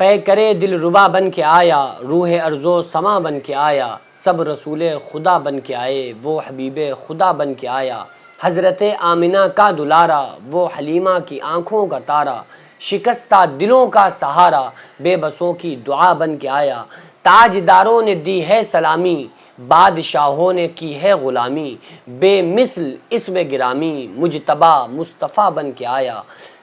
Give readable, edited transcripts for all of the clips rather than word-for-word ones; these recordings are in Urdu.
پے کرے دل ربا بن کے آیا، روح ارض و سما بن کے آیا، سب رسول خدا بن کے آئے، وہ حبیب خدا بن کے آیا، حضرت آمنہ کا دلارا، وہ حلیمہ کی آنکھوں کا تارا، شکستہ دلوں کا سہارا، بے بسوں کی دعا بن کے آیا، تاجداروں نے دی ہے سلامی، بادشاہوں نے کی ہے غلامی، بے مثل اسم گرامی، مجتبی مصطفیٰ بن کے آیا،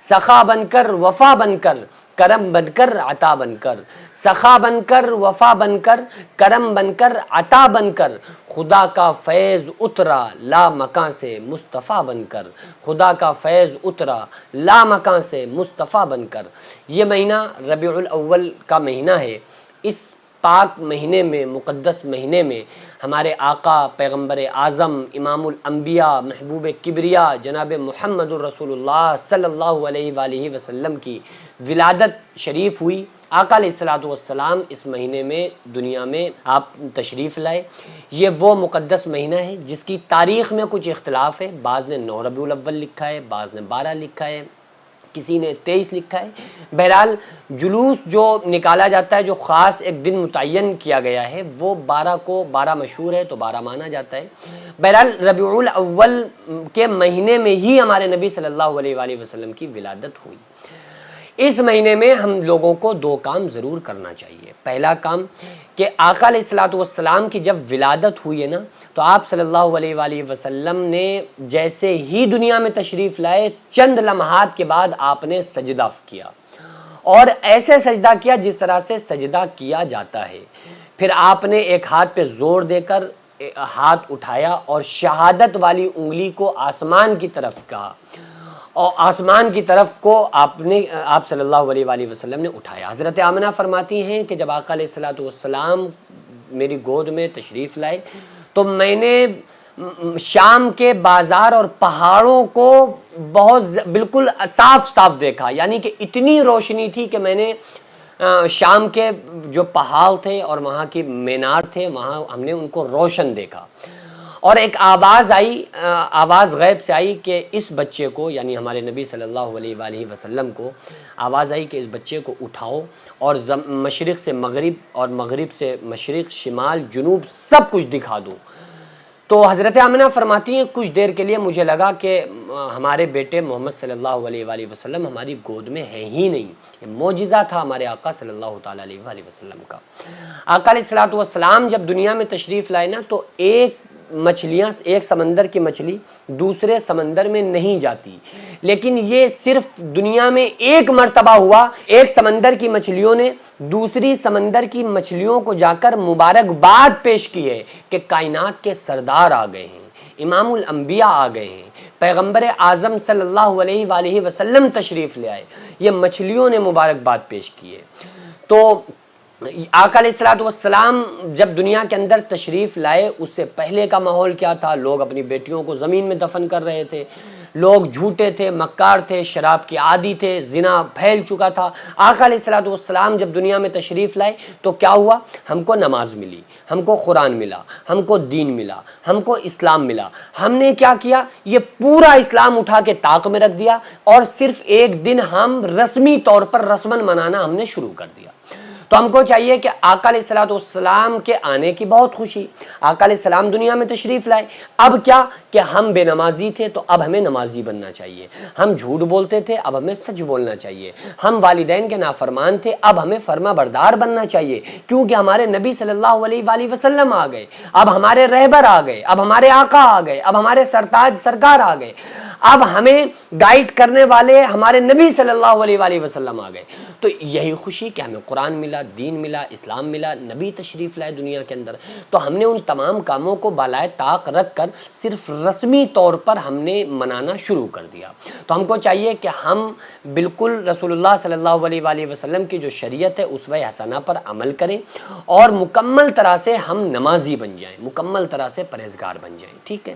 سخا بن کر وفا بن کر، کرم بن کر عطا بن کر، سخا بن کر وفا بن کر، کرم بن کر عطا بن کر، خدا کا فیض اترا لا مکاں سے مصطفیٰ بن کر، خدا کا فیض اترا لا مکاں سے مصطفیٰ بن کر۔ یہ مہینہ ربیع الاول کا مہینہ ہے۔ اس پاک مہینے میں، مقدس مہینے میں ہمارے آقا پیغمبر اعظم امام الانبیاء محبوب کبریا جناب محمد الرسول اللہ صلی اللہ علیہ وآلہ وسلم کی ولادت شریف ہوئی۔ آقا علیہ الصلوۃ والسلام اس مہینے میں دنیا میں آپ تشریف لائے۔ یہ وہ مقدس مہینہ ہے جس کی تاریخ میں کچھ اختلاف ہے، بعض نے 9 ربیع الاول لکھا ہے، بعض نے 12 لکھا ہے، کسی نے 23 لکھا ہے۔ بہرحال جلوس جو نکالا جاتا ہے، جو خاص ایک دن متعین کیا گیا ہے، وہ 12 کو 12 مشہور ہے تو 12 مانا جاتا ہے۔ بہرحال ربیع الاول کے مہینے میں ہی ہمارے نبی صلی اللہ علیہ وآلہ وسلم کی ولادت ہوئی۔ اس مہینے میں ہم لوگوں کو 2 کام ضرور کرنا چاہیے۔ پہلا کام کہ آقا علیہ الصلوۃ والسلام کی جب ولادت ہوئی ہے نا، تو آپ صلی اللہ علیہ وآلہ وسلم نے جیسے ہی دنیا میں تشریف لائے، چند لمحات کے بعد آپ نے سجدہ کیا، اور ایسے سجدہ کیا جس طرح سے سجدہ کیا جاتا ہے۔ پھر آپ نے ایک ہاتھ پہ زور دے کر ہاتھ اٹھایا اور شہادت والی انگلی کو آسمان کی طرف کہا، اور آسمان کی طرف کو آپ صلی اللہ علیہ وآلہ وسلم نے اٹھایا۔ حضرت آمنہ فرماتی ہیں کہ جب آقا علیہ الصلوۃ والسلام میری گود میں تشریف لائے تو میں نے شام کے بازار اور پہاڑوں کو بہت بالکل صاف صاف دیکھا، یعنی کہ اتنی روشنی تھی کہ میں نے شام کے جو پہاڑ تھے اور وہاں کی مینار تھے، وہاں ہم نے ان کو روشن دیکھا۔ اور ایک آواز آئی، آواز غیب سے آئی کہ اس بچے کو، یعنی ہمارے نبی صلی اللہ علیہ وآلہ وسلم کو آواز آئی کہ اس بچے کو اٹھاؤ اور مشرق سے مغرب اور مغرب سے مشرق، شمال، جنوب سب کچھ دکھا دوں۔ تو حضرت آمنہ فرماتی ہیں کچھ دیر کے لیے مجھے لگا کہ ہمارے بیٹے محمد صلی اللہ علیہ وآلہ وسلم ہماری گود میں ہے ہی نہیں۔ یہ معجزہ تھا ہمارے آقا صلی اللہ تعالیٰ علیہ وآلہ وسلم کا۔ آقا علیہ الصلوۃ والسلام جب دنیا میں تشریف لائے نا، تو ایک سمندر کی مچھلی دوسرے سمندر میں نہیں جاتی، لیکن یہ صرف دنیا میں ایک مرتبہ ہوا، ایک سمندر کی مچھلیوں نے دوسری سمندر کی مچھلیوں کو جا کر مبارکباد پیش کی ہے کہ کائنات کے سردار آ گئے ہیں، امام الانبیاء آ گئے ہیں، پیغمبر اعظم صلی اللہ علیہ وآلہ وسلم تشریف لے آئے۔ یہ مچھلیوں نے مبارکباد پیش کی ہے۔ تو آقا علیہ الصلوۃ والسلام جب دنیا کے اندر تشریف لائے، اس سے پہلے کا ماحول کیا تھا؟ لوگ اپنی بیٹیوں کو زمین میں دفن کر رہے تھے، لوگ جھوٹے تھے، مکار تھے، شراب کے عادی تھے، زنا پھیل چکا تھا۔ آقا علیہ الصلوۃ والسلام جب دنیا میں تشریف لائے تو کیا ہوا؟ ہم کو نماز ملی، ہم کو قرآن ملا، ہم کو دین ملا، ہم کو اسلام ملا۔ ہم نے کیا کیا؟ یہ پورا اسلام اٹھا کے طاق میں رکھ دیا، اور صرف ایک دن ہم رسمی طور پر رسمن منانا ہم نے شروع کر دیا۔ تو ہم کو چاہیے کہ آقا علیہ الصلوۃ والسلام کے آنے کی بہت خوشی، آقا علیہ السلام دنیا میں تشریف لائے۔ اب کیا کہ ہم بے نمازی تھے تو اب ہمیں نمازی بننا چاہیے، ہم جھوٹ بولتے تھے اب ہمیں سچ بولنا چاہیے، ہم والدین کے نافرمان تھے اب ہمیں فرما بردار بننا چاہیے، کیونکہ ہمارے نبی صلی اللہ علیہ وآلہ وسلم آ گئے، اب ہمارے رہبر آ گئے، اب ہمارے آقا آ گئے، اب ہمارے سرتاج سرکار آ گئے، اب ہمیں گائیڈ کرنے والے ہمارے نبی صلی اللہ علیہ وآلہ وسلم آ گئے۔ تو یہی خوشی کہ ہمیں قرآن ملا، دین ملا، اسلام ملا، نبی تشریف لائے دنیا کے اندر۔ تو ہم نے ان تمام کاموں کو بالائے طاق رکھ کر صرف رسمی طور پر ہم نے منانا شروع کر دیا۔ تو ہم کو چاہیے کہ ہم بالکل رسول اللہ صلی اللہ علیہ وآلہ وسلم کی جو شریعت ہے اسوہ حسنہ پر عمل کریں، اور مکمل طرح سے ہم نمازی بن جائیں، مکمل طرح سے پرہیزگار بن جائیں، ٹھیک ہے۔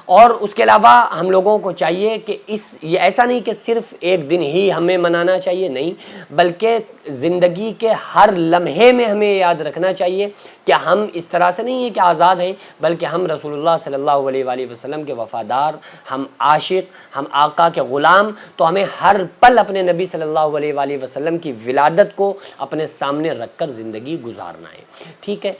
اور اس کے علاوہ ہم لوگوں کو چاہیے کہ یہ ایسا نہیں کہ صرف ایک دن ہی ہمیں منانا چاہیے، نہیں، بلکہ زندگی کے ہر لمحے میں ہمیں یاد رکھنا چاہیے کہ ہم اس طرح سے نہیں ہیں کہ آزاد ہیں، بلکہ ہم رسول اللہ صلی اللہ علیہ وآلہ وسلم کے وفادار، ہم عاشق، ہم آقا کے غلام، تو ہمیں ہر پل اپنے نبی صلی اللہ علیہ وآلہ وسلم کی ولادت کو اپنے سامنے رکھ کر زندگی گزارنا ہے، ٹھیک ہے۔